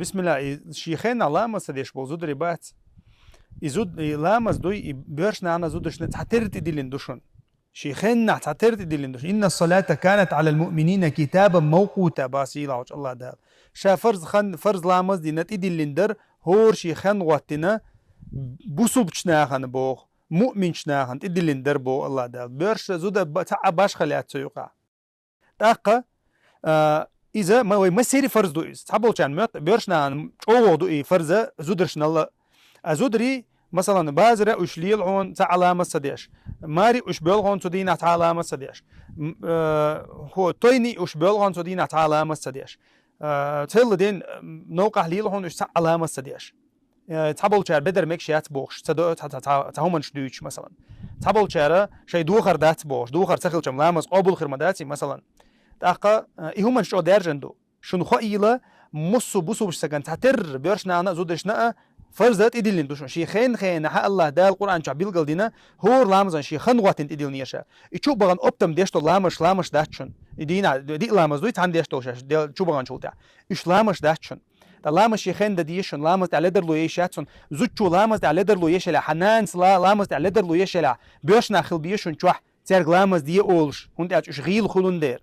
بسم الله شيخين لامس ديش بوزود ربات يزود لامس دوي بيرشنا أنا زودش نتحترت ديلين دوشون شيخين نتحترت ديلين دوشون إن الصلاة كانت على المؤمنين كتابا موقوتا باسيلا الله ده شا فرز لامس دي نت ديلين در هور شيخين واتنا بوسوب شناخن بوخ مؤمن شناخن ديلين در بو الله ده بيرش زود تع باش خليات سيقع تاقة إذا ما سيري فرز دو إز تحبول كان بيرشنا أو دو فرزة زودرشنا الله أزودري مثلا بازرة أشليل هون تعلامة صديش ماري أشبيل هون تدينا تعلامة صديش هو تويني أشبيل هون تدينا تعلامة صديش تهل دين نوقع ليل هون أش تعلامة صديش تحبول كان بدر مكشيات بوش تدو تهمنش دوش مثلا تحبول كان شيء دوخر دات بوش دوخر تخل كم لامس قبول خرمداتي مثلا تاقا إهمن شو دارجندو شنو خايلة مصو بوسو بش سكن تحتر بيرشنا أنا زودشنا فرزت إدلين دوشون شيخين خين حق الله دا القرآن شعبيل قلدينا هور لامزان شيخن واتن إدل نيشا يشوف بغن أبتم ديشتو لامش داتشون إدينا دي لامز دويت عن ديشتو شاش شو بغن شوتا إيش لامش داتشون دا لامش شيخين دا ديشون لامز على در لو يشاتون زوجو لامز على در لو يشلا حنان سلا لامز على در لو يشلا بيشنا خل بيشون شوح تيرغ لامز دي أولش هند أش غيل خلون دير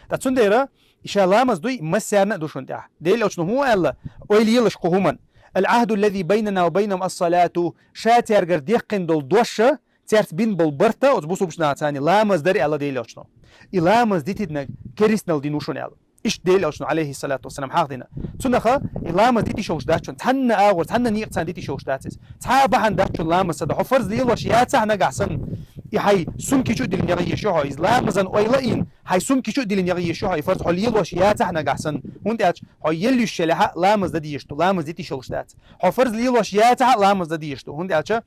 تاتسون ديرا إيش لامز دوي مسيرنا دوشون دا ديل أشنو هو ألا ويليلش قهومن العهد الذي بيننا وبينهم الصلاة شاتير قرديقن دول دوشة تيرت بين بالبرتا وتبوسو بشنا تاني لامز داري الله ديل أشنو إلامز ديتنا كريسنال دينوشون ألا إيش ديل أشنو عليه الصلاة والسلام حاضنا تنخا إلامز ديتي شوش داتشون تحنا آور تحنا نيقتان ديتي شوش داتس تحابهن داتشون لامز صدحو فرز ديل وشياتها نقعسن هاي سمكي شو دلين يغي شو هاي لامزن ويلين هاي سمكي شو دلين يغي شو هاي فرض حليل وشيات احنا قحسن هون تاج هاي يلي الشلحه لامز ديشتو لامز ديتي شوشتات هاي فرض ليل وشيات لامز ديشتو هون تاج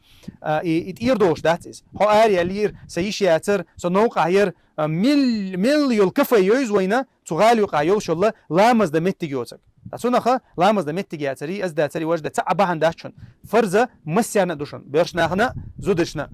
يتير دوش داتس هاي اري لير سيشياتر سنوقع هير مليون كفا يوز وينا تغالي وقايل شو الله لامز دمتيجوتك تسونخه لامز دمتيجاتري از داتري وجد تعبان داشون فرزه مسيانا دوشن بيرشناخنا زودشنا